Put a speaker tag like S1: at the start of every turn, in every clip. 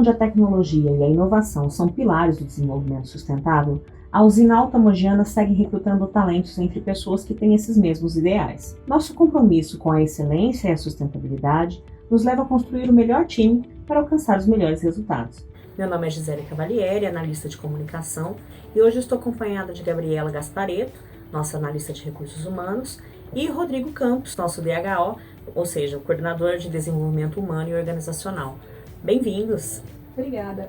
S1: onde a tecnologia e a inovação são pilares do desenvolvimento sustentável, a usina Alta Mogiana segue recrutando talentos entre pessoas que têm esses mesmos ideais. Nosso compromisso com a excelência e a sustentabilidade nos leva a construir o melhor time para alcançar os melhores resultados. Meu nome é Gisele Cavalieri, analista de comunicação, e hoje estou acompanhada de Gabriela Gasparetto, nossa analista de recursos humanos, e Rodrigo Campos, nosso DHO, ou seja, o coordenador de desenvolvimento humano e organizacional. Bem-vindos!
S2: Obrigada.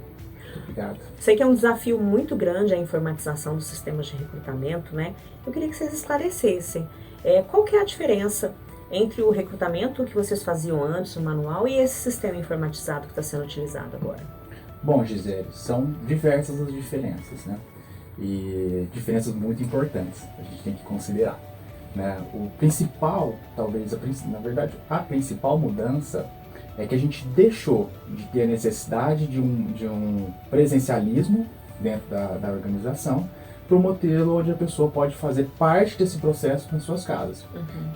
S3: Obrigado.
S1: Sei que é um desafio muito grande a informatização dos sistemas de recrutamento, né? Eu queria que vocês esclarecessem qual que é a diferença entre o recrutamento que vocês faziam antes, o manual, e esse sistema informatizado que está sendo utilizado agora.
S3: Bom, Gisele, são diversas as diferenças, né? E diferenças muito importantes, a gente tem que considerar, né? O principal, talvez, na verdade, a principal mudança é que a gente deixou de ter a necessidade de um presencialismo dentro da organização para um modelo onde a pessoa pode fazer parte desse processo nas suas casas.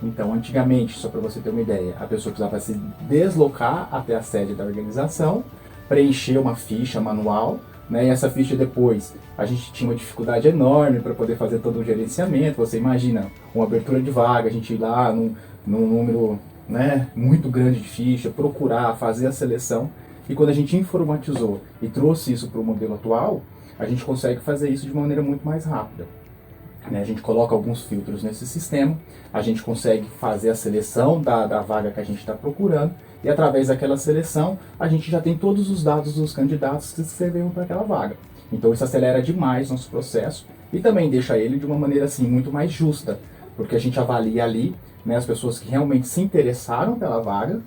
S3: Então, antigamente, só para você ter uma ideia, a pessoa precisava se deslocar até a sede da organização, preencher uma ficha manual, né? E essa ficha depois, a gente tinha uma dificuldade enorme para poder fazer todo o gerenciamento. Você imagina, uma abertura de vaga, a gente ir lá num número, né, muito grande de ficha, procurar, fazer a seleção. E quando a gente informatizou e trouxe isso para o modelo atual, a gente consegue fazer isso de uma maneira muito mais rápida. A gente coloca alguns filtros nesse sistema, a gente consegue fazer a seleção da vaga que a gente está procurando, e através daquela seleção, a gente já tem todos os dados dos candidatos que serviram para aquela vaga. Então isso acelera demais nosso processo e também deixa ele de uma maneira assim muito mais justa, porque a gente avalia ali, né, as pessoas que realmente se interessaram pela vaga.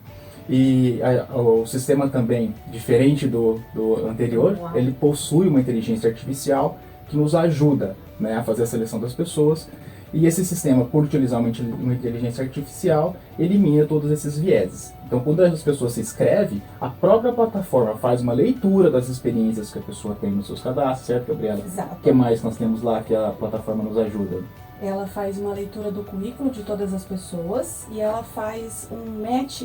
S3: E o sistema também, diferente do anterior, ele possui uma inteligência artificial que nos ajuda, né, a fazer a seleção das pessoas. E esse sistema, por utilizar uma inteligência artificial, elimina todos esses vieses. Então, quando as pessoas se inscrevem, a própria plataforma faz uma leitura das experiências que a pessoa tem nos seus cadastros, certo, Gabriela?
S2: Exato.
S3: O que mais nós temos lá que a plataforma nos ajuda?
S2: Ela faz uma leitura do currículo de todas as pessoas e ela faz um match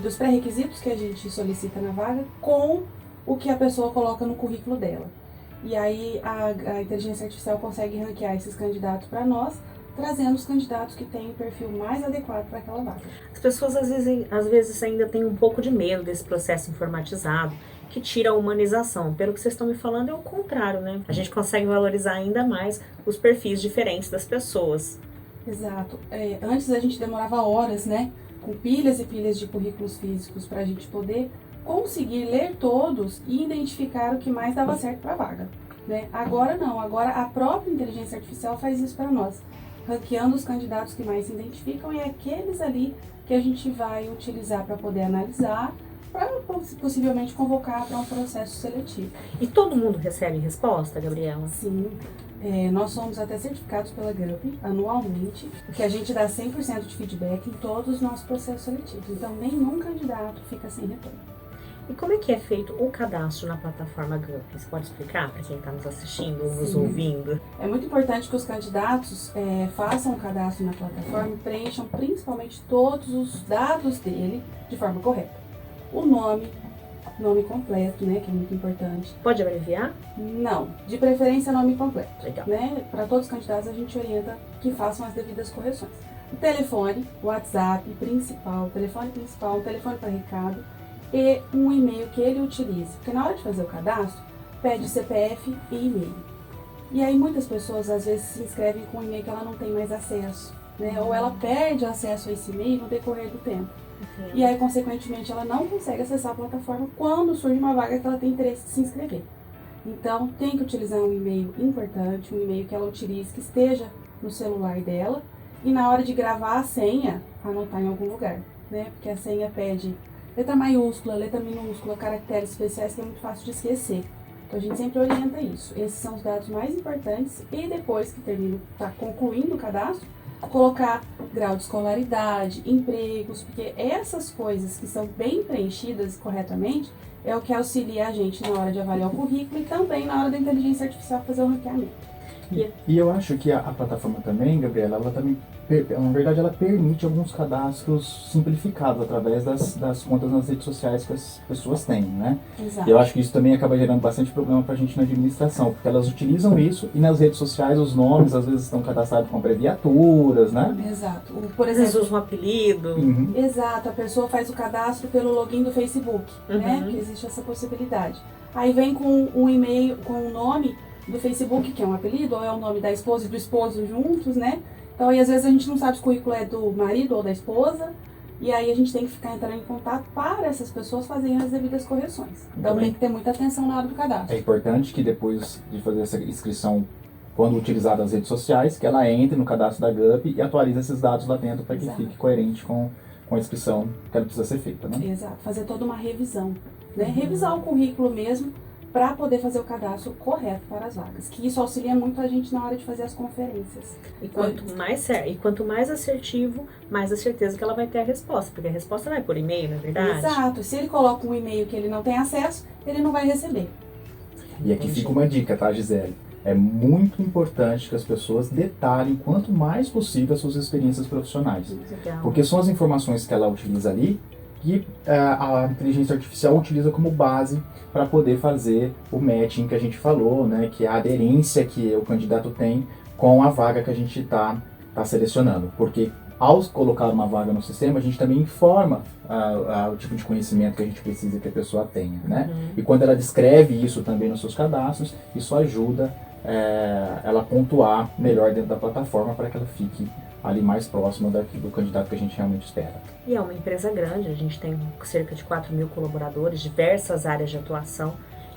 S2: dos pré-requisitos que a gente solicita na vaga com o que a pessoa coloca no currículo dela. E aí a inteligência artificial consegue ranquear esses candidatos para nós, trazendo os candidatos que têm o perfil mais adequado para aquela vaga.
S1: As pessoas às vezes ainda têm um pouco de medo desse processo informatizado, que tira a humanização. Pelo que vocês estão me falando, é o contrário, né? A gente consegue valorizar ainda mais os perfis diferentes das pessoas.
S2: Exato. Antes a gente demorava horas, né? Com pilhas e pilhas de currículos físicos para a gente poder conseguir ler todos e identificar o que mais dava certo para a vaga, né? Agora não, agora a própria inteligência artificial faz isso para nós, ranqueando os candidatos que mais se identificam e aqueles ali que a gente vai utilizar para poder analisar, para possivelmente convocar para um processo seletivo.
S1: E todo mundo recebe resposta, Gabriela?
S2: Sim. Nós somos até certificados pela GUP anualmente, que a gente dá 100% de feedback em todos os nossos processos seletivos. Então, nenhum candidato fica sem retorno.
S1: E como é que é feito o cadastro na plataforma GUP? Você pode explicar para quem está nos assistindo ou nos ouvindo?
S2: É muito importante que os candidatos façam o cadastro na plataforma e preencham principalmente todos os dados dele de forma correta. O nome completo, né, que é muito importante.
S1: Pode abreviar?
S2: Não, de preferência nome completo.
S1: Legal.
S2: Né? Para todos os candidatos a gente orienta que façam as devidas correções. O telefone, o WhatsApp principal, o telefone principal, o telefone para recado e um e-mail que ele utilize. Porque na hora de fazer o cadastro, pede CPF e e-mail. E aí muitas pessoas às vezes se inscrevem com um e-mail que ela não tem mais acesso, né? Ou ela perde acesso a esse e-mail no decorrer do tempo. E aí, consequentemente, ela não consegue acessar a plataforma quando surge uma vaga que ela tem interesse de se inscrever. Então, tem que utilizar um e-mail importante, um e-mail que ela utilize, que esteja no celular dela. E na hora de gravar a senha, anotar em algum lugar, né? Porque a senha pede letra maiúscula, letra minúscula, caracteres especiais que é muito fácil de esquecer. Então, a gente sempre orienta isso. Esses são os dados mais importantes. E depois que está concluindo o cadastro, colocar grau de escolaridade, empregos, porque essas coisas que são bem preenchidas corretamente é o que auxilia a gente na hora de avaliar o currículo e também na hora da inteligência artificial fazer o ranqueamento.
S3: E eu acho que a plataforma também, Gabriela, ela também, na verdade, ela permite alguns cadastros simplificados através das contas nas redes sociais que as pessoas têm, né?
S2: Exato.
S3: E eu acho que isso também acaba gerando bastante problema pra gente na administração, porque elas utilizam isso e nas redes sociais os nomes às vezes estão cadastrados com abreviaturas, né?
S2: Exato.
S1: Por exemplo, usa um apelido.
S3: Uhum.
S2: Exato, a pessoa faz o cadastro pelo login do Facebook, né? Que existe essa possibilidade. Aí vem com um e-mail, com o nome do Facebook, que é um apelido, ou é o nome da esposa e do esposo juntos, né? Então aí às vezes a gente não sabe se o currículo é do marido ou da esposa, e aí a gente tem que ficar entrando em contato para essas pessoas fazerem as devidas correções. Então tem que ter muita atenção na hora do cadastro.
S3: É importante que depois de fazer essa inscrição, quando utilizada as redes sociais, que ela entre no cadastro da GUP e atualize esses dados lá dentro para que fique coerente com a inscrição que ela precisa ser feita, né?
S2: Exato, fazer toda uma revisão, né? Revisar o currículo mesmo para poder fazer o cadastro correto para as vagas, que isso auxilia muito a gente na hora de fazer as conferências.
S1: E quanto mais assertivo, mais a certeza que ela vai ter a resposta, porque a resposta vai por e-mail, não é verdade?
S2: Exato, se ele coloca um e-mail que ele não tem acesso, ele não vai receber.
S3: E aqui fica uma dica, tá, Gisele? É muito importante que as pessoas detalhem quanto mais possível as suas experiências profissionais.
S1: Legal.
S3: Porque são as informações que ela utiliza ali que a inteligência artificial utiliza como base para poder fazer o matching que a gente falou, né? Que é a aderência que o candidato tem com a vaga que a gente está selecionando. Porque ao colocar uma vaga no sistema, a gente também informa o tipo de conhecimento que a gente precisa que a pessoa tenha, né? E quando ela descreve isso também nos seus cadastros, isso ajuda ela a pontuar melhor dentro da plataforma para que ela fique ali mais próxima do candidato que a gente realmente espera.
S1: E é uma empresa grande, a gente tem cerca de 4.000 colaboradores, diversas áreas de atuação.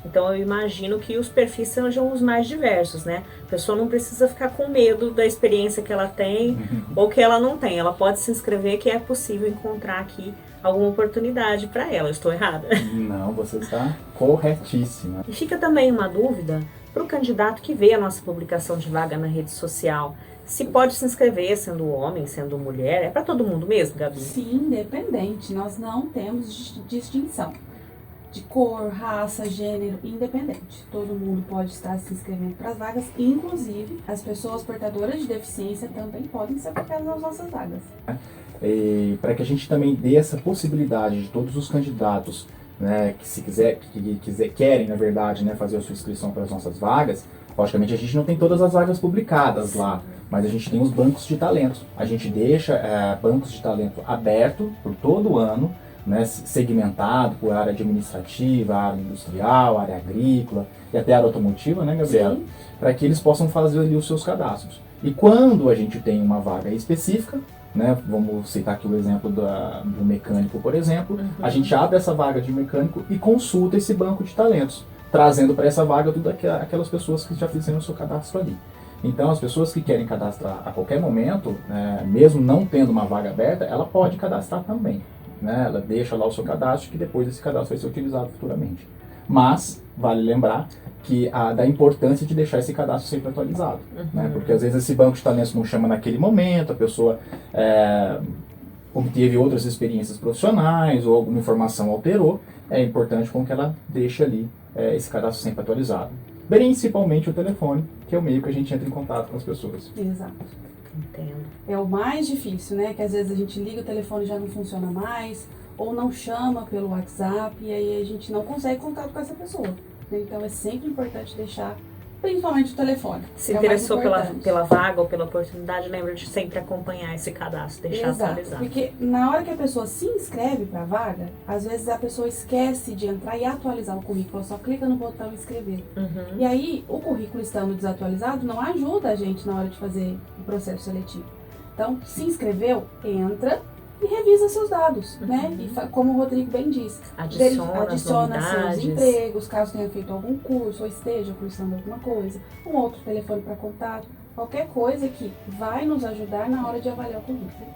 S1: Então eu imagino que os perfis sejam os mais diversos, né? A pessoa não precisa ficar com medo da experiência que ela tem ou que ela não tem. Ela pode se inscrever que é possível encontrar aqui alguma oportunidade para ela. Eu estou errada?
S3: Não, você está corretíssima.
S1: E fica também uma dúvida para o candidato que vê a nossa publicação de vaga na rede social. Se pode se inscrever sendo homem, sendo mulher, é para todo mundo mesmo, Gabi?
S2: Sim, independente. Nós não temos distinção de cor, raça, gênero, independente. Todo mundo pode estar se inscrevendo para as vagas, inclusive as pessoas portadoras de deficiência também podem ser aplicadas nas nossas vagas.
S3: Para que a gente também dê essa possibilidade de todos os candidatos, né, que querem, na verdade, né, fazer a sua inscrição para as nossas vagas, logicamente a gente não tem todas as vagas publicadas lá, mas a gente tem os bancos de talento. A gente deixa bancos de talento aberto por todo o ano, né, segmentado por área administrativa, área industrial, área agrícola e até área automotiva, né, Gabriela? Para que eles possam fazer ali os seus cadastros. E quando a gente tem uma vaga específica, né, vamos citar aqui o exemplo do mecânico, por exemplo, a gente abre essa vaga de mecânico e consulta esse banco de talentos, trazendo para essa vaga tudo aquelas pessoas que já fizeram o seu cadastro ali. Então, as pessoas que querem cadastrar a qualquer momento, mesmo não tendo uma vaga aberta, ela pode cadastrar também. Né? Ela deixa lá o seu cadastro, que depois esse cadastro vai ser utilizado futuramente. Mas, vale lembrar que da importância de deixar esse cadastro sempre atualizado. Né? Porque às vezes esse banco de talentos não chama naquele momento, a pessoa obteve outras experiências profissionais ou alguma informação alterou, é importante com que ela deixe ali esse cadastro sempre atualizado. Principalmente o telefone, que é o meio que a gente entra em contato com as pessoas.
S2: Exato.
S1: Entendo.
S2: É o mais difícil, né? Que às vezes a gente liga o telefone e já não funciona mais, ou não chama pelo WhatsApp, e aí a gente não consegue contato com essa pessoa. Então é sempre importante deixar, principalmente o telefone.
S1: Se interessou pela vaga ou pela oportunidade, lembra de sempre acompanhar esse cadastro, deixar atualizado.
S2: Porque na hora que a pessoa se inscreve para a vaga, às vezes a pessoa esquece de entrar e atualizar o currículo, só clica no botão inscrever. E aí o currículo estando desatualizado não ajuda a gente na hora de fazer o processo seletivo. Então, se inscreveu, entra e revisa seus dados, né? E como o Rodrigo bem disse, adiciona seus empregos, caso tenha feito algum curso ou esteja cursando alguma coisa, um outro telefone para contato, qualquer coisa que vai nos ajudar na hora de avaliar o currículo.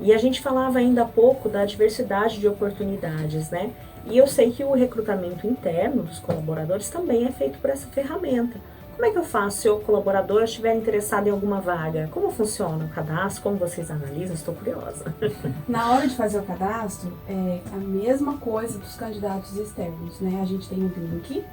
S1: E a gente falava ainda há pouco da diversidade de oportunidades, né? E eu sei que o recrutamento interno dos colaboradores também é feito por essa ferramenta. Como é que eu faço se o colaborador estiver interessado em alguma vaga? Como funciona o cadastro? Como vocês analisam? Estou curiosa.
S2: Na hora de fazer o cadastro, é a mesma coisa dos candidatos externos, né? A gente tem um link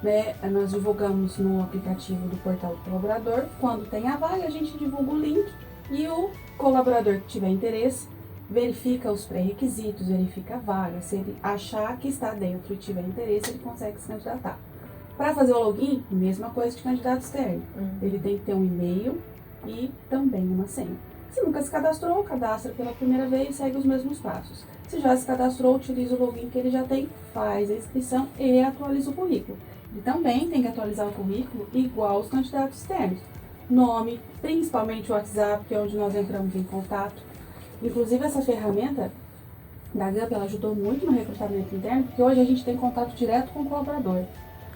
S2: né? Nós divulgamos no aplicativo do Portal do Colaborador. Quando tem a vaga, a gente divulga o link e o colaborador que tiver interesse verifica os pré-requisitos, verifica a vaga. Se ele achar que está dentro e tiver interesse, ele consegue se candidatar. Para fazer o login, mesma coisa de candidato externo. Ele tem que ter um e-mail e também uma senha. Se nunca se cadastrou, cadastra pela primeira vez e segue os mesmos passos. Se já se cadastrou, utiliza o login que ele já tem, faz a inscrição e atualiza o currículo. Ele também tem que atualizar o currículo igual os candidatos externos. Nome, principalmente o WhatsApp, que é onde nós entramos em contato. Inclusive, essa ferramenta da GUP, ela ajudou muito no recrutamento interno, porque hoje a gente tem contato direto com o colaborador.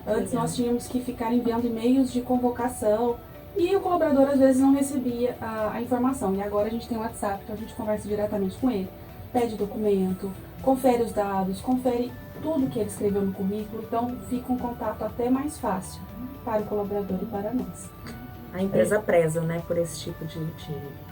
S2: Antes nós tínhamos que ficar enviando e-mails de convocação e o colaborador às vezes não recebia a informação. E agora a gente tem o WhatsApp, então a gente conversa diretamente com ele, pede documento, confere os dados, confere tudo que ele escreveu no currículo, então fica um contato até mais fácil para o colaborador e para nós.
S1: A empresa preza, né, por esse tipo de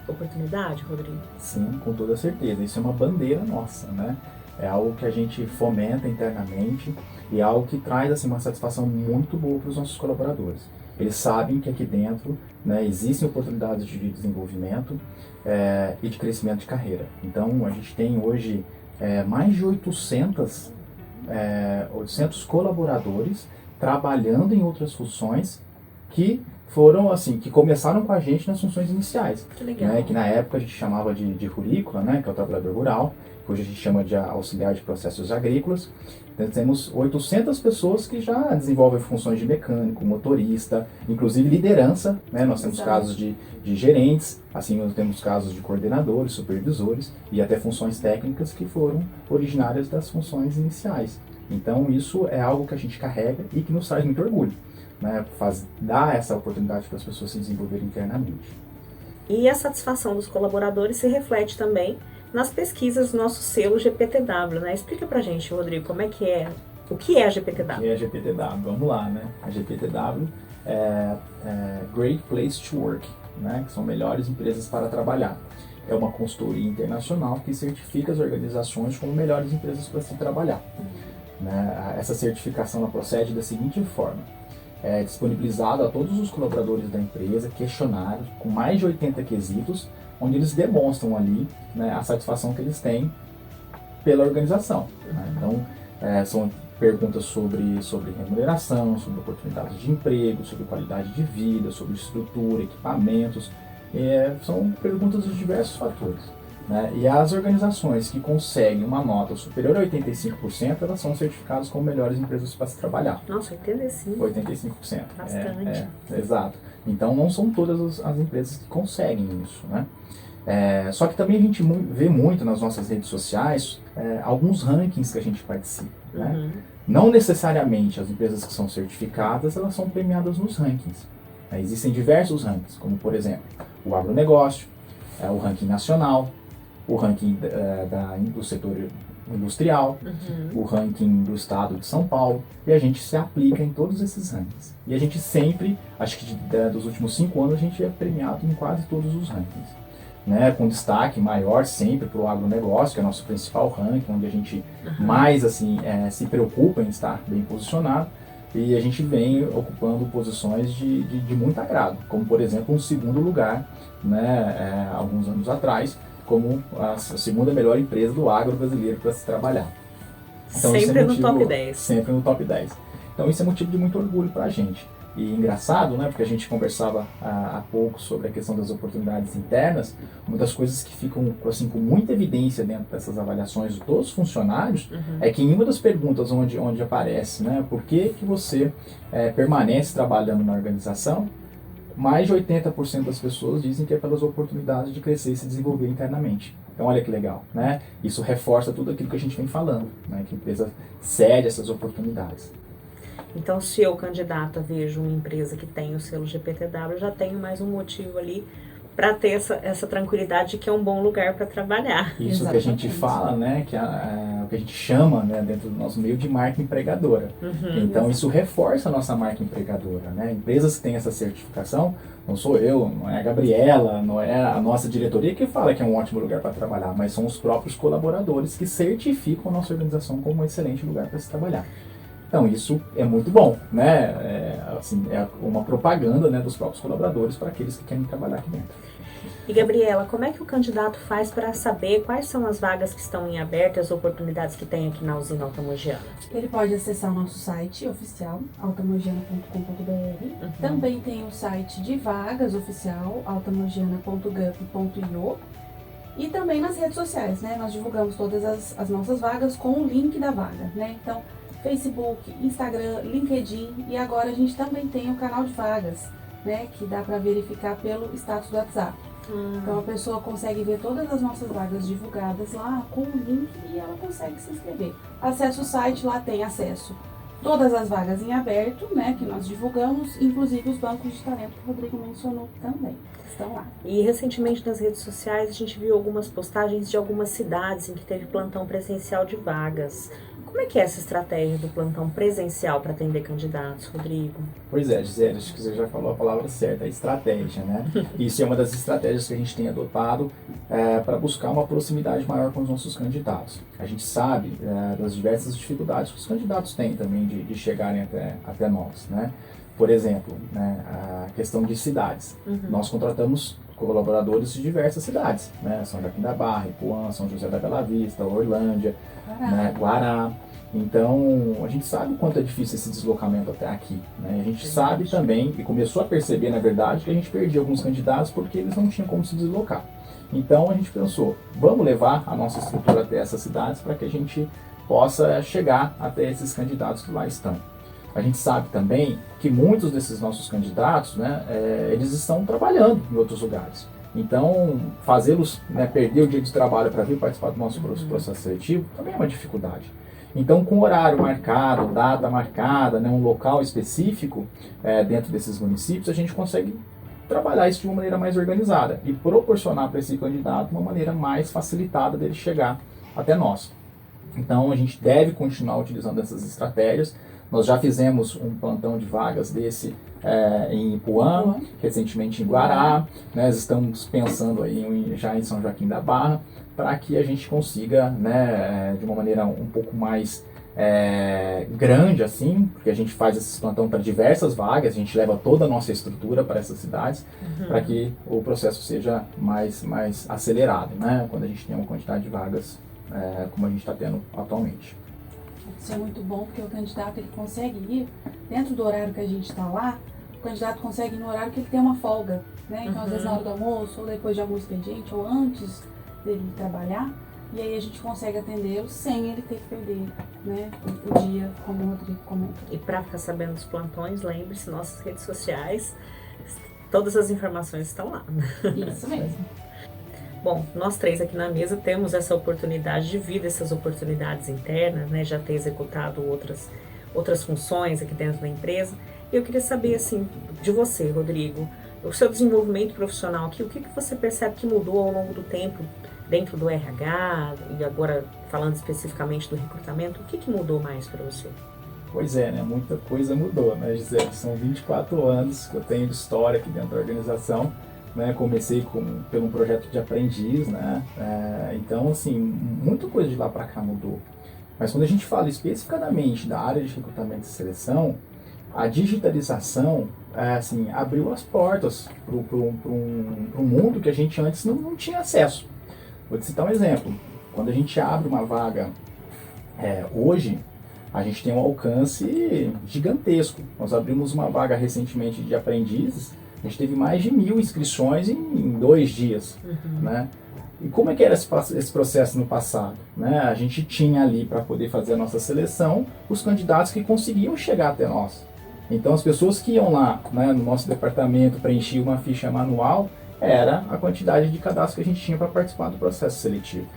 S1: oportunidade, Rodrigo?
S3: Sim, com toda certeza. Isso é uma bandeira nossa, né? É algo que a gente fomenta internamente e é algo que traz assim, uma satisfação muito boa para os nossos colaboradores. Eles sabem que aqui dentro, né, existem oportunidades de desenvolvimento e de crescimento de carreira. Então, a gente tem hoje mais de 800 colaboradores trabalhando em outras funções que foram assim, que começaram com a gente nas funções iniciais.
S1: Que legal.
S3: Né, que na época a gente chamava de rurícola, né, que é o trabalhador rural, que hoje a gente chama de auxiliar de processos agrícolas. Então, temos 800 pessoas que já desenvolvem funções de mecânico, motorista, inclusive liderança, né? Nós temos casos de gerentes, assim nós temos casos de coordenadores, supervisores e até funções técnicas que foram originárias das funções iniciais. Então isso é algo que a gente carrega e que nos traz muito orgulho, né? Dar essa oportunidade para as pessoas se desenvolverem internamente.
S1: E a satisfação dos colaboradores se reflete também nas pesquisas do nosso selo GPTW, né? Explica pra gente, Rodrigo, como é que é, o que é a GPTW?
S3: O que é a GPTW? Vamos lá, né? A GPTW é Great Place to Work, né? Que são melhores empresas para trabalhar. É uma consultoria internacional que certifica as organizações como melhores empresas para se trabalhar. Né? Essa certificação ela procede da seguinte forma. É disponibilizado a todos os colaboradores da empresa questionários com mais de 80 quesitos, onde eles demonstram ali, né, a satisfação que eles têm pela organização. Né? Então, são perguntas sobre remuneração, sobre oportunidades de emprego, sobre qualidade de vida, sobre estrutura, equipamentos. São perguntas de diversos fatores. Né? E as organizações que conseguem uma nota superior a 85%, elas são certificadas como melhores empresas para se trabalhar.
S1: Nossa, 85%.
S3: 85%.
S1: Bastante.
S3: Exato. Então não são todas as empresas que conseguem isso, né? Só que também a gente vê muito nas nossas redes sociais alguns rankings que a gente participa, né? Não necessariamente as empresas que são certificadas, elas são premiadas nos rankings. Existem diversos rankings, como por exemplo, o agronegócio, o ranking nacional, o ranking do setor industrial, o ranking do estado de São Paulo, e a gente se aplica em todos esses rankings. E a gente sempre, acho que dos últimos 5 anos, a gente é premiado em quase todos os rankings. Né, com destaque maior sempre para o agronegócio, que é o nosso principal ranking, onde a gente mais assim, se preocupa em estar bem posicionado, e a gente vem ocupando posições de muito agrado, como por exemplo um segundo lugar, né, alguns anos atrás, como a segunda melhor empresa do agro brasileiro para se trabalhar. Então,
S1: sempre no top 10.
S3: Sempre no top 10. Então isso é motivo de muito orgulho para a gente. E engraçado, né, porque a gente conversava há pouco sobre a questão das oportunidades internas, uma das coisas que ficam assim, com muita evidência dentro dessas avaliações de todos os funcionários é que em uma das perguntas onde aparece, né, por que você permanece trabalhando na organização, mais de 80% das pessoas dizem que é pelas oportunidades de crescer e se desenvolver internamente. Então olha que legal, né? Isso reforça tudo aquilo que a gente vem falando, né, que a empresa cede essas oportunidades.
S1: Então, se eu, candidata, vejo uma empresa que tem o selo GPTW, eu já tenho mais um motivo ali para ter essa tranquilidade de que é um bom lugar para trabalhar.
S3: Isso que a gente fala, né, que o que a gente chama, né, dentro do nosso meio de marca empregadora. Então, isso reforça a nossa marca empregadora. Né? Empresas que têm essa certificação, não sou eu, não é a Gabriela, não é a nossa diretoria que fala que é um ótimo lugar para trabalhar, mas são os próprios colaboradores que certificam a nossa organização como um excelente lugar para se trabalhar. Então isso é muito bom, né? É uma propaganda, né, dos próprios colaboradores para aqueles que querem trabalhar aqui dentro.
S1: E Gabriela, como é que o candidato faz para saber quais são as vagas que estão em aberto e as oportunidades que tem aqui na usina Altamogiana?
S2: Ele pode acessar o nosso site oficial, altamogiana.com.br. Também tem o site de vagas oficial, altamogiana.gov.io. E também nas redes sociais, né? Nós divulgamos todas as nossas vagas com o link da vaga, né? Então, Facebook, Instagram, LinkedIn, e agora a gente também tem o canal de vagas, né? Que dá para verificar pelo status do WhatsApp. Então a pessoa consegue ver todas as nossas vagas divulgadas lá com o link e ela consegue se inscrever. Acessa o site, lá tem acesso todas as vagas em aberto, né, que nós divulgamos, inclusive os bancos de talento que o Rodrigo mencionou também, estão lá.
S1: E recentemente nas redes sociais a gente viu algumas postagens de algumas cidades em que teve plantão presencial de vagas. Como é que é essa estratégia do plantão presencial para atender candidatos, Rodrigo?
S3: Pois é, Gisele, acho que você já falou a palavra certa, a estratégia, né? Isso é uma das estratégias que a gente tem adotado para buscar uma proximidade maior com os nossos candidatos. A gente sabe das diversas dificuldades que os candidatos têm também de chegarem até nós, né? Por exemplo, né, a questão de cidades. Nós contratamos colaboradores de diversas cidades, né? São Joaquim da Barra, Ipuã, São José da Bela Vista, Orlândia, né, Guará. Então, a gente sabe o quanto é difícil esse deslocamento até aqui, né? A gente sabe também, e começou a perceber, na verdade, que a gente perdia alguns candidatos porque eles não tinham como se deslocar. Então, a gente pensou, vamos levar a nossa estrutura até essas cidades para que a gente possa chegar até esses candidatos que lá estão. A gente sabe também que muitos desses nossos candidatos, né, eles estão trabalhando em outros lugares. Então, fazê-los, né, perder o dia de trabalho para vir participar do nosso processo seletivo também é uma dificuldade. Então, com horário marcado, data marcada, né, um local específico dentro desses municípios, a gente consegue trabalhar isso de uma maneira mais organizada e proporcionar para esse candidato uma maneira mais facilitada dele chegar até nós. Então, a gente deve continuar utilizando essas estratégias. Nós já fizemos um plantão de vagas desse em Ipuã, recentemente em Guará. Nós estamos pensando aí já em São Joaquim da Barra, para que a gente consiga, né, de uma maneira um pouco mais grande, assim, porque a gente faz esse plantão para diversas vagas, a gente leva toda a nossa estrutura para essas cidades, para que o processo seja mais acelerado, né, quando a gente tem uma quantidade de vagas como a gente está tendo atualmente.
S2: Isso é muito bom, porque o candidato ele consegue ir dentro do horário que a gente está lá, o candidato consegue ir no horário que ele tem uma folga, né? Então, às vezes na hora do almoço, ou depois de algum expediente, ou antes dele trabalhar, e aí a gente consegue atendê-lo sem ele ter que perder, né, o dia, como o Rodrigo comentou.
S1: E para ficar sabendo dos plantões, lembre-se, nossas redes sociais, todas as informações estão lá.
S2: Isso mesmo.
S1: Bom, nós três aqui na mesa temos essa oportunidade de vir dessas oportunidades internas, né, já ter executado outras funções aqui dentro da empresa. E eu queria saber, assim, de você, Rodrigo, o seu desenvolvimento profissional aqui, o que você percebe que mudou ao longo do tempo dentro do RH, e agora falando especificamente do recrutamento, o que mudou mais para você?
S3: Pois é, né? Muita coisa mudou, né, Gisele? São 24 anos que eu tenho de história aqui dentro da organização. Né, comecei pelo um projeto de aprendiz, né, então assim, muita coisa de lá para cá mudou. Mas quando a gente fala especificamente da área de recrutamento e seleção, a digitalização assim, abriu as portas para um mundo que a gente antes não tinha acesso. Vou te citar um exemplo. Quando a gente abre uma vaga hoje, a gente tem um alcance gigantesco. Nós abrimos uma vaga recentemente de aprendizes. A gente teve mais de 1.000 inscrições em 2 dias, né? E como é que era esse processo no passado? Né? A gente tinha ali, para poder fazer a nossa seleção, os candidatos que conseguiam chegar até nós. Então, as pessoas que iam lá, né, no nosso departamento, preenchiam uma ficha manual, era a quantidade de cadastros que a gente tinha para participar do processo seletivo.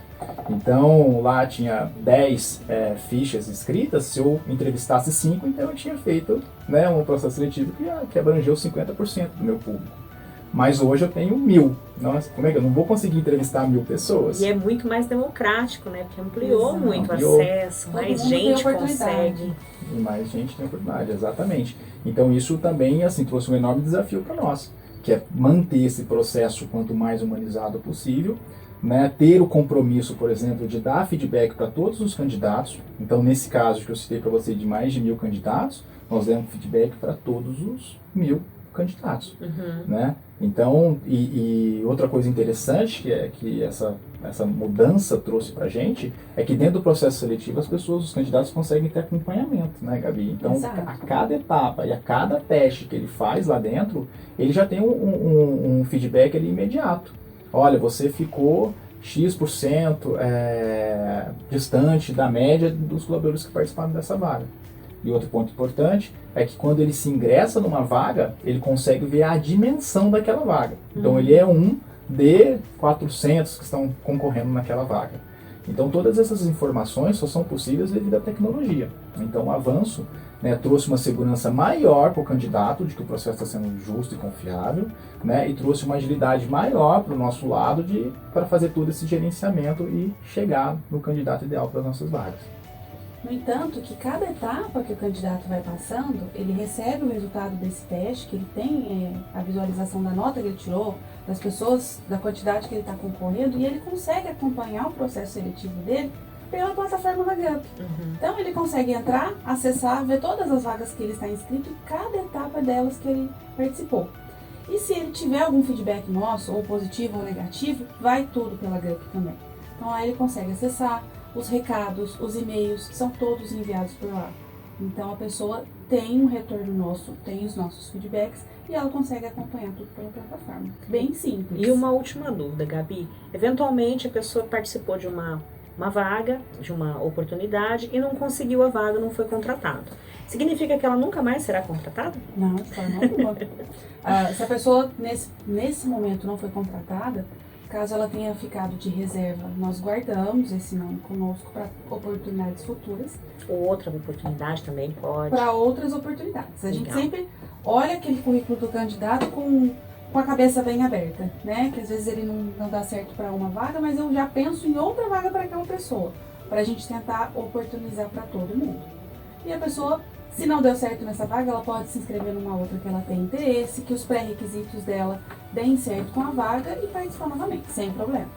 S3: Então, lá tinha 10 fichas escritas. Se eu entrevistasse 5, então eu tinha feito, né, um processo seletivo que abrangeu 50% do meu público. Mas hoje eu tenho 1.000. Nossa, como é que eu não vou conseguir entrevistar 1.000 pessoas?
S1: E é muito mais democrático, né? Porque ampliou muito o acesso, mais gente consegue.
S3: E mais gente tem oportunidade, exatamente. Então isso também, assim, trouxe um enorme desafio para nós, que é manter esse processo quanto mais humanizado possível, né, ter o compromisso, por exemplo, de dar feedback para todos os candidatos. Então, nesse caso que eu citei para você de mais de 1.000 candidatos, nós demos feedback para todos os 1.000 candidatos, né? Então, e outra coisa interessante que essa mudança trouxe para a gente é que dentro do processo seletivo os candidatos conseguem ter acompanhamento, né, Gabi? Então,
S2: Exato.
S3: a cada etapa e a cada teste que ele faz lá dentro, ele já tem um feedback ali imediato. Olha, você ficou X% distante da média dos colaboradores que participaram dessa vaga. E outro ponto importante é que quando ele se ingressa numa vaga, ele consegue ver a dimensão daquela vaga. Então ele é um de 400 que estão concorrendo naquela vaga. Então todas essas informações só são possíveis devido à tecnologia. Então o avanço, né, trouxe uma segurança maior para o candidato de que o processo está sendo justo e confiável, né, e trouxe uma agilidade maior para o nosso lado para fazer todo esse gerenciamento e chegar no candidato ideal para as nossas vagas.
S2: No entanto, que cada etapa que o candidato vai passando, ele recebe o resultado desse teste, que ele tem a visualização da nota que ele tirou, das pessoas, da quantidade que ele está concorrendo, e ele consegue acompanhar o processo seletivo dele pela plataforma da GUP. Então ele consegue entrar, acessar, ver todas as vagas que ele está inscrito e cada etapa delas que ele participou. E se ele tiver algum feedback nosso, ou positivo ou negativo, vai tudo pela GUP também. Então aí ele consegue acessar os recados, os e-mails, são todos enviados por lá. Então a pessoa tem um retorno nosso, tem os nossos feedbacks e ela consegue acompanhar tudo pela plataforma. Bem simples.
S1: E uma última dúvida, Gabi. Eventualmente a pessoa participou de uma vaga, de uma oportunidade e não conseguiu a vaga, não foi contratado. Significa que ela nunca mais será contratada?
S2: Não, de forma alguma. Se a pessoa nesse momento não foi contratada, caso ela tenha ficado de reserva, nós guardamos esse nome conosco para oportunidades futuras.
S1: Ou outra oportunidade também pode.
S2: Para outras oportunidades. A gente
S1: Legal.
S2: sempre olha aquele currículo do candidato com a cabeça bem aberta, né? Que às vezes ele não dá certo para uma vaga, mas eu já penso em outra vaga para aquela pessoa, para a gente tentar oportunizar para todo mundo. E a pessoa, se não deu certo nessa vaga, ela pode se inscrever numa outra que ela tem interesse, que os pré-requisitos dela deem certo com a vaga e participar novamente, sem problemas.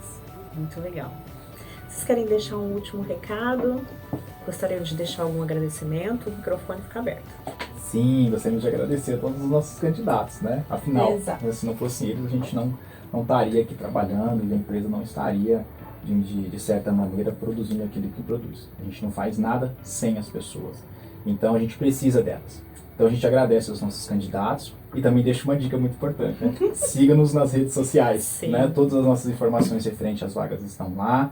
S1: Muito legal. Vocês querem deixar um último recado? Gostariam de deixar algum agradecimento? O microfone fica aberto.
S3: Sim, gostaríamos de agradecer a todos os nossos candidatos, né? Afinal,
S2: Exato.
S3: se não fossem eles, a gente não estaria aqui trabalhando e a empresa não estaria, de certa maneira, produzindo aquilo que produz. A gente não faz nada sem as pessoas. Então, a gente precisa delas. Então, a gente agradece aos nossos candidatos e também deixa uma dica muito importante, né? Siga-nos nas redes sociais, né? Todas as nossas informações referentes às vagas estão lá.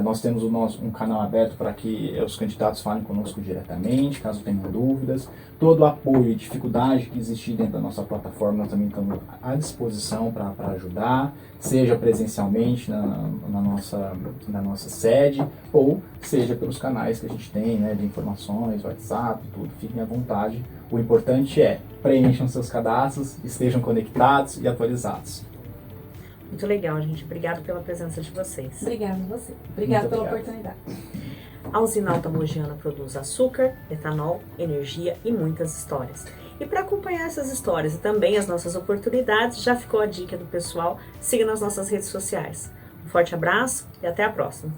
S3: Nós temos um canal aberto para que os candidatos falem conosco diretamente, caso tenham dúvidas. Todo o apoio e dificuldade que existir dentro da nossa plataforma, nós também estamos à disposição para ajudar, seja presencialmente na nossa sede, ou seja pelos canais que a gente tem, né, de informações, WhatsApp, tudo. Fiquem à vontade. O importante é preencham seus cadastros, estejam conectados e atualizados.
S1: Muito legal, gente. Obrigada pela presença de vocês.
S2: Obrigada a você. Obrigada pela
S3: obrigado.
S2: oportunidade.
S1: A usina Alta Mogiana produz açúcar, etanol, energia e muitas histórias. E para acompanhar essas histórias e também as nossas oportunidades, já ficou a dica do pessoal, siga nas nossas redes sociais. Um forte abraço e até a próxima!